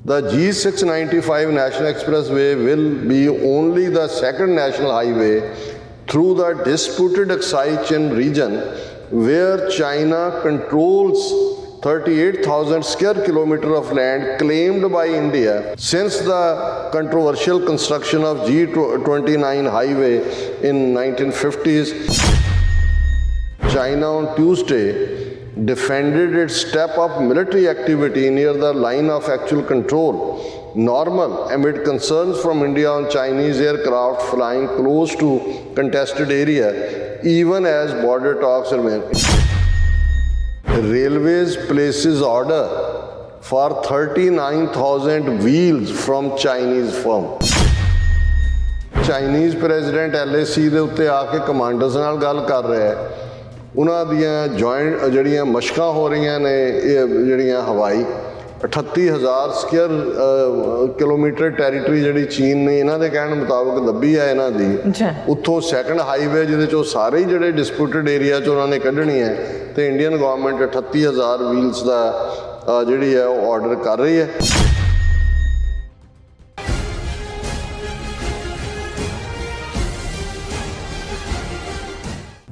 The G695 National Expressway will be only the second national highway through the disputed Aksai-Chin region, where China controls 38,000 square kilometers of land claimed by India since the controversial construction of G29 highway in 1950s. China on Tuesday defended its step-up military activity near the line of actual control, normal amid concerns from India on Chinese aircraft flying close to contested area, even as border talks remain. Railways places order for 39,000 wheels from Chinese firm. Chinese president LAC ਦੇ ਉੱਤੇ ਆ ਕੇ ਕਮਾਂਡਰਸ ਨਾਲ ਗੱਲ ਕਰ ਰਿਹਾ ਹੈ। ਉਹਨਾਂ ਦੀਆਂ ਜੁਆਇੰਟ ਜਿਹੜੀਆਂ ਮਸ਼ਕਾਂ ਹੋ ਰਹੀਆਂ ਨੇ ਇਹ ਜਿਹੜੀਆਂ ਹਵਾਈ 38,000 ਸਕੁਅਰ ਕਿਲੋਮੀਟਰ ਟੈਰੀਟਰੀ ਜਿਹੜੀ ਚੀਨ ਨੇ ਇਹਨਾਂ ਦੇ ਕਹਿਣ ਮੁਤਾਬਕ ਦੱਬੀ ਹੈ ਇਹਨਾਂ ਦੀ, ਉੱਥੋਂ ਸੈਕੰਡ ਹਾਈਵੇ ਜਿਹਦੇ 'ਚੋਂ ਸਾਰੇ ਹੀ ਜਿਹੜੇ ਡਿਸਪਿਊਟਡ ਏਰੀਆ 'ਚ ਉਹਨਾਂ ਨੇ ਕੱਢਣੀ ਹੈ ਤੇ ਇੰਡੀਅਨ ਗਵਰਨਮੈਂਟ 38,000 ਵੀਲਸ ਦਾ ਜਿਹੜੀ ਹੈ ਉਹ ਆਰਡਰ ਕਰ ਰਹੀ ਹੈ।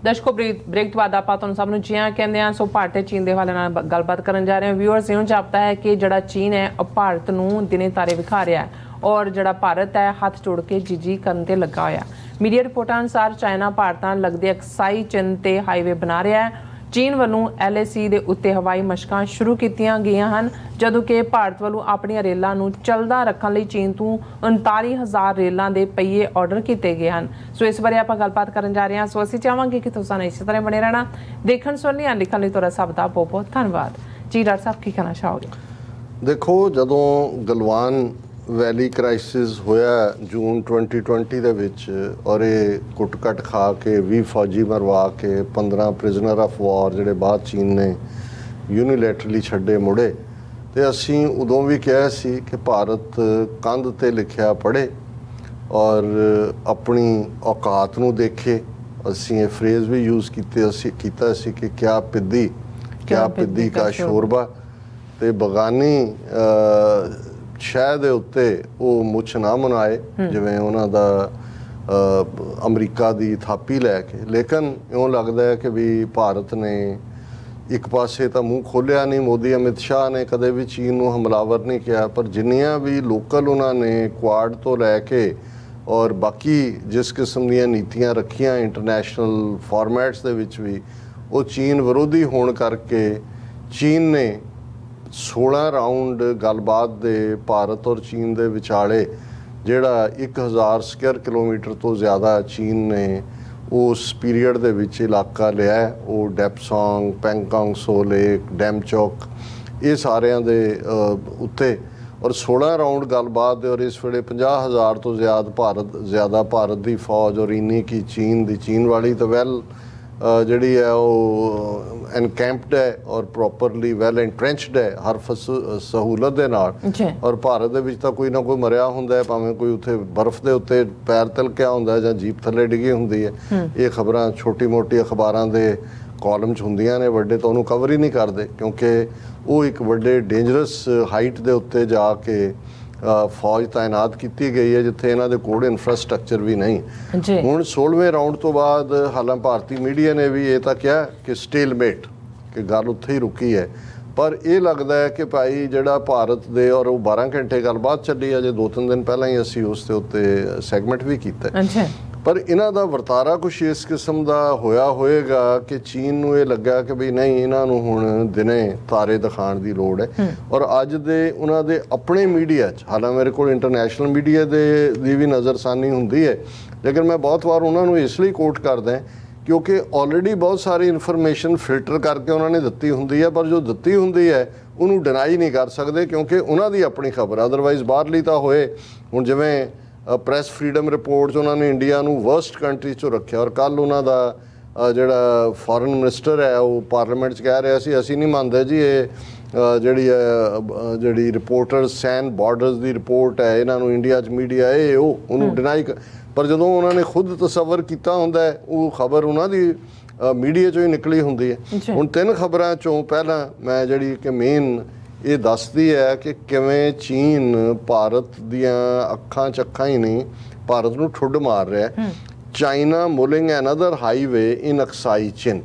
ਦਰਸ਼ਕੋ ਬ੍ਰੇਕ ਤੋਂ ਬਾਅਦ ਆਪਾਂ ਤੁਹਾਨੂੰ ਸਭ ਨੂੰ ਜੀ ਕਹਿੰਦੇ ਹਾਂ। ਸੋ ਭਾਰਤ ਤੇ ਚੀਨ ਦੇ ਹਵਾਲੇ ਨਾਲ ਗੱਲਬਾਤ ਕਰਨ ਜਾ ਰਹੇ ਹਾਂ। ਵਿਊਅਰਸ ਇਹਨੂੰ ਜਾਪਦਾ ਹੈ ਕਿ ਜਿਹੜਾ ਚੀਨ ਹੈ ਉਹ ਭਾਰਤ ਨੂੰ ਦਿਨੇ ਤਾਰੇ ਵਿਖਾ ਰਿਹਾ ਹੈ ਔਰ ਜਿਹੜਾ ਭਾਰਤ ਹੈ ਹੱਥ ਜੋੜ ਕੇ ਜੀ ਕਰਨ ਤੇ ਲੱਗਾ ਹੋਇਆ। ਮੀਡੀਆ ਰਿਪੋਰਟਾਂ ਅਨੁਸਾਰ ਚਾਈਨਾ ਭਾਰਤ ਨਾਲ ਲੱਗਦੇ ਅਕਸਾਈ ਚਿੰਨ ਤੇ ਹਾਈਵੇ ਬਣਾ ਰਿਹਾ ਹੈ। ਚੀਨ ਵੱਲੋਂ LAC ਦੇ ਉੱਤੇ ਹਵਾਈ ਮਸ਼ਕਾਂ ਸ਼ੁਰੂ ਕੀਤੀਆਂ ਗਈਆਂ ਹਨ, ਜਦੋਂ ਕਿ ਭਾਰਤ ਵੱਲੋਂ ਆਪਣੀਆਂ ਰੇਲਾਂ ਨੂੰ ਚੱਲਦਾ ਰੱਖਣ ਲਈ ਚੀਨ ਤੋਂ 39,000 ਰੇਲਾਂ ਦੇ ਪਹੀਏ ਆਰਡਰ ਕੀਤੇ ਗਏ ਹਨ। ਸੋ ਇਸ ਬਾਰੇ ਆਪਾਂ ਗੱਲਬਾਤ ਕਰਨ ਜਾ ਰਹੇ ਹਾਂ। ਸੋ ਅਸੀਂ ਚਾਹਾਂਗੇ ਕਿ ਤੁਸੀਂ ਸਾਨੂੰ ਇਸੇ ਤਰ੍ਹਾਂ ਬਣੇ ਰਹਿਣਾ। ਦੇਖਣ ਸੁਣਨ ਜਾਂ ਲਿਖਣ ਲਈ ਤੁਹਾਡਾ ਸਭ ਦਾ ਬਹੁਤ ਬਹੁਤ ਧੰਨਵਾਦ ਜੀ। ਡਾਕਟਰ ਸਾਹਿਬ ਕੀ ਕਹਿਣਾ ਚਾਹੋਗੇ? ਦੇਖੋ, ਜਦੋਂ ਗਲਵਾਨ ਵੈਲੀ ਕ੍ਰਾਈਸਿਸ ਹੋਇਆ ਜੂਨ 2020 ਦੇ ਵਿੱਚ ਔਰ ਇਹ ਕੁੱਟ-ਕੱਟ ਖਾ ਕੇ 20 ਫੌਜੀ ਮਰਵਾ ਕੇ 15 ਪ੍ਰਿਜ਼ਨਰ ਆਫ ਵਾਰ ਜਿਹੜੇ ਬਾਅਦ ਚੀਨ ਨੇ ਯੂਨੀਲੈਟਰਲੀ ਛੱਡੇ ਮੁੜੇ, ਤੇ ਅਸੀਂ ਉਦੋਂ ਵੀ ਕਿਹਾ ਸੀ ਕਿ ਭਾਰਤ ਕੰਧ ਤੇ ਲਿਖਿਆ ਪੜ੍ਹੇ ਔਰ ਆਪਣੀ ਔਕਾਤ ਨੂੰ ਦੇਖੇ। ਅਸੀਂ ਇਹ ਫਰੇਜ਼ ਵੀ ਯੂਜ਼ ਕੀਤਾ ਸੀ ਕਿ ਕਿਆ ਪਿੱਦੀ ਕਾ ਸ਼ੋਰਬਾ, ਤੇ ਬਗਾਨੀ ਸ਼ਹਿਰ ਦੇ ਉੱਤੇ ਉਹ ਮੁੱਛ ਨਾ ਮਨਾਏ ਜਿਵੇਂ ਉਹਨਾਂ ਦਾ ਅਮਰੀਕਾ ਦੀ ਥਾਪੀ ਲੈ ਕੇ। ਲੇਕਿਨ ਇਉਂ ਲੱਗਦਾ ਹੈ ਕਿ ਵੀ ਭਾਰਤ ਨੇ ਇੱਕ ਪਾਸੇ ਤਾਂ ਮੂੰਹ ਖੋਲ੍ਹਿਆ ਨਹੀਂ। ਮੋਦੀ ਅਮਿਤ ਸ਼ਾਹ ਨੇ ਕਦੇ ਵੀ ਚੀਨ ਨੂੰ ਹਮਲਾਵਰ ਨਹੀਂ ਕਿਹਾ, ਪਰ ਜਿੰਨੀਆਂ ਵੀ ਲੋਕਲ ਉਹਨਾਂ ਨੇ ਕੁਆਡ ਤੋਂ ਲੈ ਕੇ ਔਰ ਬਾਕੀ ਜਿਸ ਕਿਸਮ ਦੀਆਂ ਨੀਤੀਆਂ ਰੱਖੀਆਂ ਇੰਟਰਨੈਸ਼ਨਲ ਫਾਰਮੈਟਸ ਦੇ ਵਿੱਚ ਵੀ, ਉਹ ਚੀਨ ਵਿਰੋਧੀ ਹੋਣ ਕਰਕੇ ਚੀਨ ਨੇ 16 ਰਾਊਂਡ ਗੱਲਬਾਤ ਦੇ ਭਾਰਤ ਔਰ ਚੀਨ ਦੇ ਵਿਚਾਲੇ ਜਿਹੜਾ 1,000 ਸਕੁਅਰ ਕਿਲੋਮੀਟਰ ਤੋਂ ਜ਼ਿਆਦਾ ਚੀਨ ਨੇ ਉਸ ਪੀਰੀਅਡ ਦੇ ਵਿੱਚ ਇਲਾਕਾ ਲਿਆ। ਉਹ ਡੈਪਸੋਂਗ, ਪੈਂਗੋਂਗ ਸੋ ਲੇਕ, ਡੈਮਚੌਕ, ਇਹ ਸਾਰਿਆਂ ਦੇ ਉੱਤੇ ਔਰ 16 ਰਾਊਂਡ ਗੱਲਬਾਤ ਦੇ ਔਰ ਇਸ ਵੇਲੇ 50,000 ਤੋਂ ਜ਼ਿਆਦਾ ਭਾਰਤ ਦੀ ਫੌਜ ਔਰ ਇੰਨੀ ਕੀ ਚੀਨ ਵਾਲੀ ਤਾਂ ਵੈਲ ਜਿਹੜੀ ਹੈ ਉਹ ਐਨਕੈਂਪਡ ਹੈ ਔਰ ਪ੍ਰੋਪਰਲੀ ਵੈਲ ਐਂਟਰੈਂਚਡ ਹੈ ਹਰ ਸਹੂਲਤ ਦੇ ਨਾਲ। ਔਰ ਭਾਰਤ ਦੇ ਵਿੱਚ ਤਾਂ ਕੋਈ ਨਾ ਕੋਈ ਮਰਿਆ ਹੁੰਦਾ ਹੈ, ਭਾਵੇਂ ਕੋਈ ਉੱਥੇ ਬਰਫ਼ ਦੇ ਉੱਤੇ ਪੈਰ ਤਿਲਕਿਆ ਹੁੰਦਾ ਜਾਂ ਜੀਪ ਥੱਲੇ ਡਿੱਗੀ ਹੁੰਦੀ ਹੈ। ਇਹ ਖਬਰਾਂ ਛੋਟੀ ਮੋਟੀ ਅਖਬਾਰਾਂ ਦੇ ਕਾਲਮ 'ਚ ਹੁੰਦੀਆਂ ਨੇ, ਵੱਡੇ ਤਾਂ ਉਹਨੂੰ ਕਵਰ ਹੀ ਨਹੀਂ ਕਰਦੇ ਕਿਉਂਕਿ ਉਹ ਇੱਕ ਵੱਡੇ ਡੇਂਜਰਸ ਹਾਈਟ ਦੇ ਉੱਤੇ ਜਾ ਕੇ ਫੌਜ ਤਾਇਨਾਤ ਕੀਤੀ ਗਈ ਹੈ ਜਿੱਥੇ ਇਹਨਾਂ ਦੇ ਕੋਲ ਇਨਫਰਾਸਟਰਕਚਰ ਵੀ ਨਹੀਂ। ਹੁਣ 16ਵੇਂ ਰਾਊਂਡ ਤੋਂ ਬਾਅਦ ਹਾਲਾਂਕਿ ਭਾਰਤੀ ਮੀਡੀਆ ਨੇ ਵੀ ਇਹ ਤਾਂ ਕਿਹਾ ਕਿ ਸਟੇਲਮੇਟ, ਕਿ ਗੱਲ ਉੱਥੇ ਹੀ ਰੁਕੀ ਹੈ, ਪਰ ਇਹ ਲੱਗਦਾ ਹੈ ਕਿ ਭਾਈ ਜਿਹੜਾ ਭਾਰਤ ਦੇ ਔਰ ਉਹ 12 ਘੰਟੇ ਗੱਲਬਾਤ ਚੱਲੀ, ਅਜੇ 2-3 ਦਿਨ ਪਹਿਲਾਂ ਹੀ ਅਸੀਂ ਉਸ ਦੇ ਉੱਤੇ ਸੈਗਮੈਂਟ ਵੀ ਕੀਤਾ, ਪਰ ਇਹਨਾਂ ਦਾ ਵਰਤਾਰਾ ਕੁਛ ਇਸ ਕਿਸਮ ਦਾ ਹੋਇਆ ਹੋਏਗਾ ਕਿ ਚੀਨ ਨੂੰ ਇਹ ਲੱਗਾ ਕਿ ਵੀ ਨਹੀਂ, ਇਹਨਾਂ ਨੂੰ ਹੁਣ ਦਿਨੇ ਤਾਰੇ ਦਿਖਾਉਣ ਦੀ ਲੋੜ ਹੈ। ਔਰ ਅੱਜ ਦੇ ਉਹਨਾਂ ਦੇ ਆਪਣੇ ਮੀਡੀਆ 'ਚ, ਹਾਲਾਂਕਿ ਮੇਰੇ ਕੋਲ ਇੰਟਰਨੈਸ਼ਨਲ ਮੀਡੀਆ ਦੀ ਵੀ ਨਜ਼ਰਸਾਨੀ ਹੁੰਦੀ ਹੈ, ਲੇਕਿਨ ਮੈਂ ਬਹੁਤ ਵਾਰ ਉਹਨਾਂ ਨੂੰ ਇਸ ਲਈ ਕੋਟ ਕਰਦਾ ਕਿਉਂਕਿ ਆਲਰੇਡੀ ਬਹੁਤ ਸਾਰੀ ਇਨਫੋਰਮੇਸ਼ਨ ਫਿਲਟਰ ਕਰਕੇ ਉਹਨਾਂ ਨੇ ਦਿੱਤੀ ਹੁੰਦੀ ਹੈ, ਪਰ ਜੋ ਦਿੱਤੀ ਹੁੰਦੀ ਹੈ ਉਹਨੂੰ ਡਿਨਾਈ ਨਹੀਂ ਕਰ ਸਕਦੇ ਕਿਉਂਕਿ ਉਹਨਾਂ ਦੀ ਆਪਣੀ ਖਬਰ, ਅਦਰਵਾਈਜ਼ ਬਾਹਰਲੀ ਤਾਂ ਹੋਏ। ਹੁਣ ਜਿਵੇਂ ਪ੍ਰੈਸ ਫਰੀਡਮ ਰਿਪੋਰਟ 'ਚ ਉਹਨਾਂ ਨੇ ਇੰਡੀਆ ਨੂੰ ਵਰਸਟ ਕੰਟਰੀ 'ਚੋਂ ਰੱਖਿਆ ਔਰ ਕੱਲ੍ਹ ਉਹਨਾਂ ਦਾ ਜਿਹੜਾ ਫੋਰਨ ਮਿਨਿਸਟਰ ਹੈ ਉਹ ਪਾਰਲੀਮੈਂਟ 'ਚ ਕਹਿ ਰਿਹਾ ਸੀ ਅਸੀਂ ਨਹੀਂ ਮੰਨਦੇ ਜੀ ਇਹ ਜਿਹੜੀ ਰਿਪੋਰਟਰ ਸੈਨ ਬਾਰਡਰਸ ਦੀ ਰਿਪੋਰਟ ਹੈ, ਇਹਨਾਂ ਨੂੰ ਇੰਡੀਆ 'ਚ ਮੀਡੀਆ ਇਹ ਉਹਨੂੰ ਡਿਨਾਈ ਪਰ ਜਦੋਂ ਉਹਨਾਂ ਨੇ ਖੁਦ ਤਸੱਵਰ ਕੀਤਾ ਹੁੰਦਾ ਹੈ ਉਹ ਖਬਰ ਉਹਨਾਂ ਦੀ ਮੀਡੀਆ 'ਚੋਂ ਹੀ ਨਿਕਲੀ ਹੁੰਦੀ ਹੈ। ਹੁਣ 3 ਖਬਰਾਂ 'ਚੋਂ ਪਹਿਲਾਂ ਮੈਂ ਜਿਹੜੀ ਕਿ ਮੇਨ ਇਹ ਦੱਸਦੀ ਹੈ ਕਿ ਕਿਵੇਂ ਚੀਨ ਭਾਰਤ ਦੀਆਂ ਅੱਖਾਂ 'ਚ ਅੱਖਾਂ ਹੀ ਨਹੀਂ, ਭਾਰਤ ਨੂੰ ਠੁੱਡ ਮਾਰ ਰਿਹਾ। ਚਾਈਨਾ ਮੁਲਿੰਗ ਐਨਦਰ ਹਾਈਵੇ ਇਨ ਅਕਸਾਈ ਚਿਨ।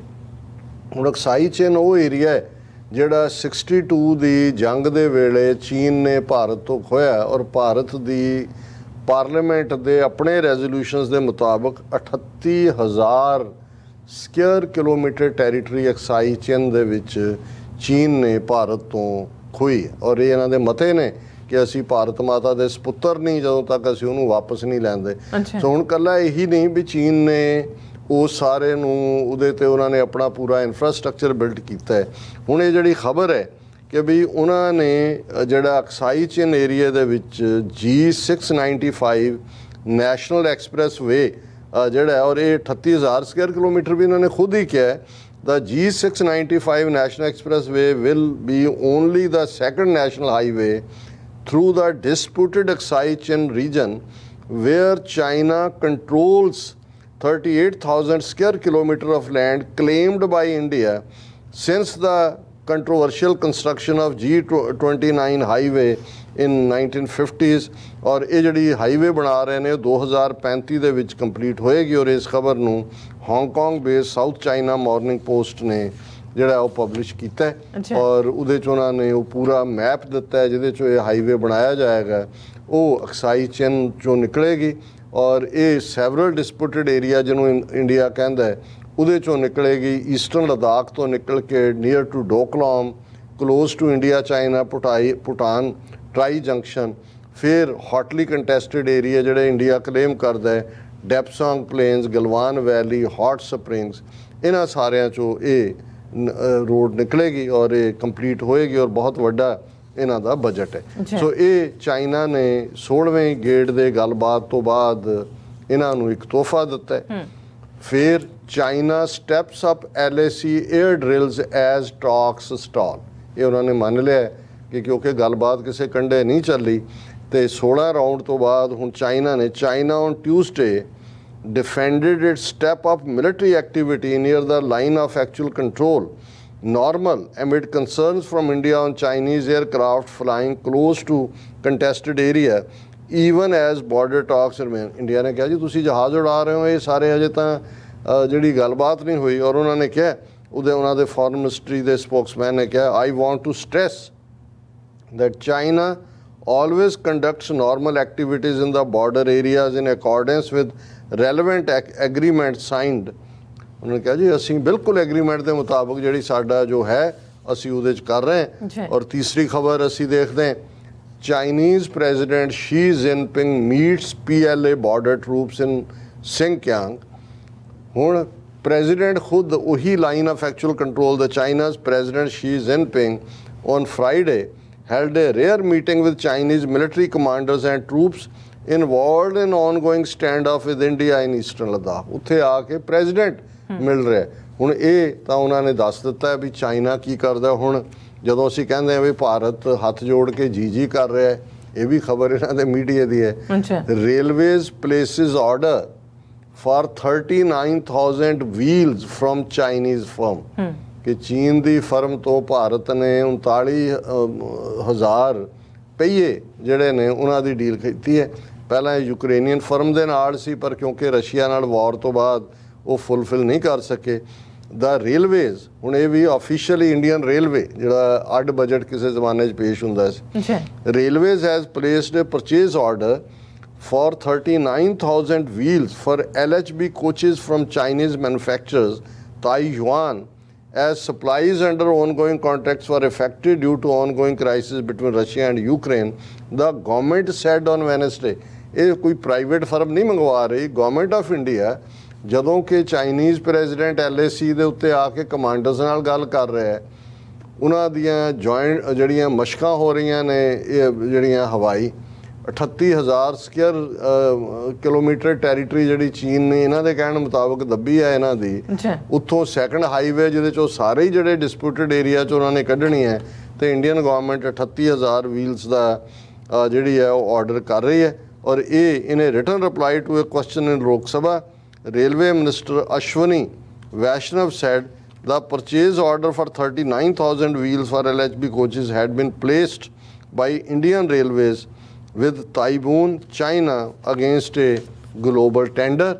ਹੁਣ ਅਕਸਾਈ ਚਿਨ ਉਹ ਏਰੀਆ ਹੈ ਜਿਹੜਾ 62 ਦੀ ਜੰਗ ਦੇ ਵੇਲੇ ਚੀਨ ਨੇ ਭਾਰਤ ਤੋਂ ਖੋਇਆ, ਔਰ ਭਾਰਤ ਦੀ ਪਾਰਲੀਮੈਂਟ ਦੇ ਆਪਣੇ ਰੈਜ਼ੋਲੂਸ਼ਨਸ ਦੇ ਮੁਤਾਬਕ 38,000 ਸਕੁਅਰ ਕਿਲੋਮੀਟਰ ਟੈਰੀਟਰੀ ਅਕਸਾਈ ਚਿਨ ਦੇ ਵਿੱਚ ਚੀਨ ਨੇ ਭਾਰਤ ਤੋਂ ਖੋਈ, ਔਰ ਇਹ ਇਹਨਾਂ ਦੇ ਮਤੇ ਨੇ ਕਿ ਅਸੀਂ ਭਾਰਤ ਮਾਤਾ ਦੇ ਸਪੁੱਤਰ ਨਹੀਂ ਜਦੋਂ ਤੱਕ ਅਸੀਂ ਉਹਨੂੰ ਵਾਪਸ ਨਹੀਂ ਲੈਂਦੇ। ਸੋ ਹੁਣ ਇਕੱਲਾ ਇਹੀ ਨਹੀਂ ਵੀ ਚੀਨ ਨੇ ਉਹ ਸਾਰੇ ਨੂੰ ਉਹਦੇ ਤੇ ਉਹਨਾਂ ਨੇ ਆਪਣਾ ਪੂਰਾ ਇਨਫਰਾਸਟਰਕਚਰ ਬਿਲਡ ਕੀਤਾ ਹੈ। ਹੁਣ ਇਹ ਜਿਹੜੀ ਖਬਰ ਹੈ ਕਿ ਵੀ ਉਹਨਾਂ ਨੇ ਜਿਹੜਾ ਅਕਸਾਈ ਚਿਨ ਏਰੀਆ ਦੇ ਵਿੱਚ G695 ਨੈਸ਼ਨਲ ਐਕਸਪ੍ਰੈਸ ਵੇ ਜਿਹੜਾ, ਔਰ ਇਹ 38,000 ਸਕੁਅਰ ਕਿਲੋਮੀਟਰ ਵੀ ਇਹਨਾਂ ਨੇ ਖੁਦ ਹੀ ਕਿਹਾ ਹੈ। The G695 National Expressway will be only the second national highway through the disputed Aksai Chin region, where China controls 38,000 square kilometer of land claimed by India since the controversial construction of G29 highway in 1950s। ਔਰ ਇਹ ਜਿਹੜੀ highway ਬਣਾ ਰਹੇ ਨੇ 2035 ਦੇ ਵਿੱਚ complete ਹੋਏਗੀ, ਔਰ ਇਸ ਖਬਰ ਨੂੰ Hong Kong base south China morning post ਨੇ ਜਿਹੜਾ ਉਹ ਪਬਲਿਸ਼ ਕੀਤਾ ਹੈ, ਔਰ ਉਹਦੇ 'ਚ ਉਹਨਾਂ ਨੇ ਉਹ ਪੂਰਾ ਮੈਪ ਦਿੱਤਾ ਹੈ ਜਿਹਦੇ 'ਚ ਇਹ ਹਾਈਵੇ ਬਣਾਇਆ ਜਾਏਗਾ। ਉਹ ਅਕਸਾਈ ਚਿਨ 'ਚੋਂ ਨਿਕਲੇਗੀ, ਔਰ ਇਹ ਸੈਵਰਲ ਡਿਸਪਿਊਟਡ ਏਰੀਆ ਜਿਹਨੂੰ ਇੰਡੀਆ ਕਹਿੰਦਾ ਹੈ ਉਹਦੇ 'ਚੋਂ ਨਿਕਲੇਗੀ। ਈਸਟਰਨ ਲਦਾਖ ਤੋਂ ਨਿਕਲ ਕੇ near to Doklam, close to India China Bhutan tri junction, ਫਿਰ ਹੌਟਲੀ ਕੰਟੈਸਟਡ ਏਰੀਆ ਜਿਹੜੇ ਇੰਡੀਆ ਕਲੇਮ ਕਰਦਾ ਹੈ, Depsang plains, Galwan valley, hot springs, ਇਹਨਾਂ ਸਾਰਿਆਂ 'ਚੋਂ ਇਹ ਰੋਡ ਨਿਕਲੇਗੀ ਔਰ ਇਹ ਕੰਪਲੀਟ ਹੋਏਗੀ, ਔਰ ਬਹੁਤ ਵੱਡਾ ਇਹਨਾਂ ਦਾ ਬਜਟ ਹੈ। ਸੋ ਇਹ ਚਾਈਨਾ ਨੇ 16ਵੇਂ ਗੇੜ ਦੇ ਗੱਲਬਾਤ ਤੋਂ ਬਾਅਦ ਇਹਨਾਂ ਨੂੰ ਇੱਕ ਤੋਹਫਾ ਦਿੱਤਾ ਹੈ। ਫਿਰ China steps up LAC air drills as talks stall. ਇਹ ਉਹਨਾਂ ਨੇ ਮੰਨ ਲਿਆ ਕਿ ਕਿਉਂਕਿ ਗੱਲਬਾਤ ਕਿਸੇ ਕੰਢੇ ਨਹੀਂ ਚੱਲੀ ਤੇ 16 ਰਾਊਂਡ ਤੋਂ ਬਾਅਦ ਹੁਣ China on Tuesday defended its step up military activity near the line of actual control normal amid concerns from India on Chinese aircraft flying close to contested area even as border talks remain। India ਨੇ ਕਿਹਾ ਜੀ ਤੁਸੀਂ ਜਹਾਜ਼ ਉਡਾ ਰਹੇ ਹੋ, ਇਹ ਸਾਰੇ ਅਜੇ ਤਾਂ ਜਿਹੜੀ ਗੱਲਬਾਤ ਨਹੀਂ ਹੋਈ। ਔਰ ਉਹਨਾਂ ਨੇ ਕਿਹਾ ਉਹਨਾਂ ਦੇ ਫੋਰਨ ਮਿਨਿਸਟਰੀ ਦੇ ਸਪੋਕਸਮੈਨ ਨੇ ਕਿਹਾ I want to stress that China always conducts normal activities in the border areas in accordance with relevant agreement signed। उन्होंने कहा जी ਅਸੀਂ ਬਿਲਕੁਲ ਐਗਰੀਮੈਂਟ ਦੇ ਮੁਤਾਬਕ ਜਿਹੜੀ ਸਾਡਾ ਜੋ ਹੈ ਅਸੀਂ ਉਹਦੇ 'ਚ ਕਰ ਰਹੇ ਹਾਂ। ਔਰ ਤੀਸਰੀ ਖਬਰ ਅਸੀਂ ਦੇਖਦੇ ਹਾਂ Chinese president Xi Jinping meets PLA border troops in Xinjiang. ਹੁਣ ਪ੍ਰੈਜ਼ੀਡੈਂਟ ਖੁਦ ਉਹੀ ਲਾਈਨ ਆਫ ਐਕਚੁਅਲ ਕੰਟਰੋਲ ਦਾ China's president Xi Jinping on Friday held a rare meeting with Chinese military commanders and troops involved in ongoing standoff with India in eastern Ladakh। ਉੱਥੇ ਆ ਕੇ president ਮਿਲ ਰਿਹਾ। ਹੁਣ ਇਹ ਤਾਂ ਉਹਨਾਂ ਨੇ ਦੱਸ ਦਿੱਤਾ ਵੀ ਚਾਈਨਾ ਕੀ ਕਰਦਾ। ਹੁਣ ਜਦੋਂ ਅਸੀਂ ਕਹਿੰਦੇ ਹਾਂ ਵੀ ਭਾਰਤ ਹੱਥ ਜੋੜ ਕੇ ਜੀ ਕਰ ਰਿਹਾ ਹੈ, ਇਹ ਵੀ ਖਬਰ ਇਹਨਾਂ ਦੇ ਮੀਡੀਆ ਦੀ ਹੈ। Railways places order for 39,000 wheels from Chinese firm। ਕਿ ਚੀਨ ਦੀ ਫਰਮ ਤੋਂ ਭਾਰਤ ਨੇ 39,000 ਪਹੀਏ ਜਿਹੜੇ ਨੇ ਉਹਨਾਂ ਦੀ ਡੀਲ ਕੀਤੀ ਹੈ। ਪਹਿਲਾਂ ਯੂਕਰੇਨੀਅਨ ਫਰਮ ਦੇ ਨਾਲ ਸੀ, ਪਰ ਕਿਉਂਕਿ ਰਸ਼ੀਆ ਨਾਲ ਵਾਰ ਤੋਂ ਬਾਅਦ ਉਹ ਫੁੱਲਫਿਲ ਨਹੀਂ ਕਰ ਸਕੇ। ਦਾ ਰੇਲਵੇਜ਼ ਹੁਣ ਇਹ ਵੀ ਆਫੀਸ਼ੀਅਲੀ ਇੰਡੀਅਨ ਰੇਲਵੇ ਜਿਹੜਾ ਅੱਡ ਬਜਟ ਕਿਸੇ ਜ਼ਮਾਨੇ 'ਚ ਪੇਸ਼ ਹੁੰਦਾ ਸੀ, railways has placed a purchase order for 39,000 wheels for LHB coaches from Chinese manufacturers Taiyuan as supplies under ongoing contracts were affected due to ongoing crisis between Russia and Ukraine, the government said on Wednesday। ਇਹ ਕੋਈ private firm ਨਹੀਂ ਮੰਗਵਾ ਰਹੀ government of India, ਜਦੋਂ ਕਿ Chinese president LAC ਦੇ ਉੱਤੇ ਆ ਕੇ ਕਮਾਂਡਰਸ ਨਾਲ ਗੱਲ ਕਰ ਰਿਹਾ ਹੈ। ਉਹਨਾਂ ਦੀਆਂ ਜੁਆਇੰਟ ਜਿਹੜੀਆਂ ਮਸ਼ਕਾਂ ਹੋ ਰਹੀਆਂ ਨੇ ਇਹ ਜਿਹੜੀਆਂ ਹਵਾਈ 38,000 ਸਕੁਅਰ ਕਿਲੋਮੀਟਰ ਟੈਰੀਟਰੀ ਜਿਹੜੀ ਚੀਨ ਨੇ ਇਹਨਾਂ ਦੇ ਕਹਿਣ ਮੁਤਾਬਕ ਦੱਬੀ ਹੈ ਇਹਨਾਂ ਦੀ, ਉੱਥੋਂ ਸੈਕੰਡ ਹਾਈਵੇ ਜਿਹਦੇ 'ਚੋਂ ਸਾਰੇ ਹੀ ਜਿਹੜੇ ਡਿਸਪਿਊਟਡ ਏਰੀਆ 'ਚ ਉਹਨਾਂ ਨੇ ਕੱਢਣੀ ਹੈ, ਤੇ ਇੰਡੀਅਨ ਗਵਰਨਮੈਂਟ 38,000 ਵੀਲਸ ਦਾ ਜਿਹੜੀ ਹੈ ਉਹ ਆਰਡਰ ਕਰ ਰਹੀ ਹੈ। ਔਰ ਇਹ in a written reply to a question in Lok Sabha, railway minister Ashwini Vaishnaw said The purchase order for 39,000 wheels for LHB coaches had been placed by Indian Railways with Taiwan, China against a global tender.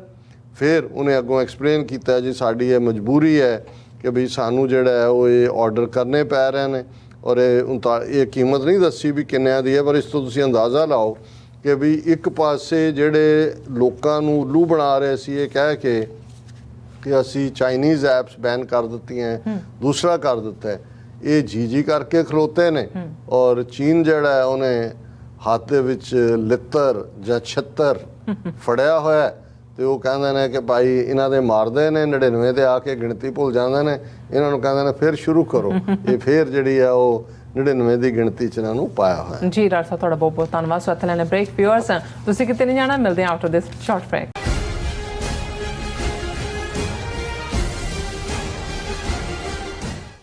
ਫਿਰ ਉਹਨੇ ਅੱਗੋਂ explain ਕੀਤਾ ਜੀ ਸਾਡੀ ਇਹ ਮਜਬੂਰੀ ਹੈ ਕਿ ਵੀ ਸਾਨੂੰ ਜਿਹੜਾ ਹੈ ਉਹ ਇਹ ਆਰਡਰ ਕਰਨੇ ਪੈ ਰਹੇ ਨੇ ਔਰ ਇਹ ਕੀਮਤ ਨਹੀਂ ਦੱਸੀ ਵੀ ਕਿੰਨਿਆਂ ਦੀ ਹੈ ਪਰ ਇਸ ਤੋਂ ਤੁਸੀਂ ਅੰਦਾਜ਼ਾ ਲਾਓ ਕਿ ਵੀ ਇੱਕ ਪਾਸੇ ਜਿਹੜੇ ਲੋਕਾਂ ਨੂੰ ਉੱਲੂ ਬਣਾ ਰਹੇ ਸੀ ਇਹ ਕਹਿ ਕੇ ਕਿ ਅਸੀਂ ਚਾਈਨੀਜ਼ ਐਪਸ ਬੈਨ ਕਰ ਦਿੱਤੀਆਂ ਦੂਸਰਾ ਕਰ ਦਿੱਤਾ ਹੈ ਇਹ ਜੀ ਕਰਕੇ ਖਲੋਤੇ ਨੇ ਔਰ ਚੀਨ ਜਿਹੜਾ ਹੈ ਉਹਨੇ ਹੱਥ ਦੇ ਵਿੱਚ ਲਿੱਤਰ ਜਾਂ ਛੱਤਰ ਫੜਿਆ ਹੋਇਆ ਤੇ ਉਹ ਕਹਿੰਦੇ ਨੇ ਕਿ ਭਾਈ ਇਹਨਾਂ ਦੇ ਮਾਰਦੇ ਨੇ 99 ਤੇ ਆ ਕੇ ਗਿਣਤੀ ਭੁੱਲ ਜਾਂਦੇ ਨੇ ਇਹਨਾਂ ਨੂੰ ਕਹਿੰਦੇ ਨੇ ਫਿਰ ਸ਼ੁਰੂ ਕਰੋ ਇਹ ਫਿਰ ਜਿਹੜੀ ਆ ਉਹ 99 ਦੀ ਗਿਣਤੀ ਚ ਇਹਨਾਂ ਨੂੰ ਪਾਇਆ ਹੋਇਆ ਜੀ ਡਾਕਟਰ ਸਾਹਿਬ ਤੁਹਾਡਾ ਬਹੁਤ ਬਹੁਤ ਧੰਨਵਾਦ। ਸੋ ਇੱਥੇ ਲੈਣੇ ਬ੍ਰੇਕ। ਵਿਊਅਰਸ ਤੁਸੀਂ ਕਿਤੇ ਨਹੀਂ ਜਾਣਾ, ਮਿਲਦੇ ਹਾਂ ਆਫਟਰ ਦਿਸ ਸ਼ਾਰਟ ਬ੍ਰੇਕ।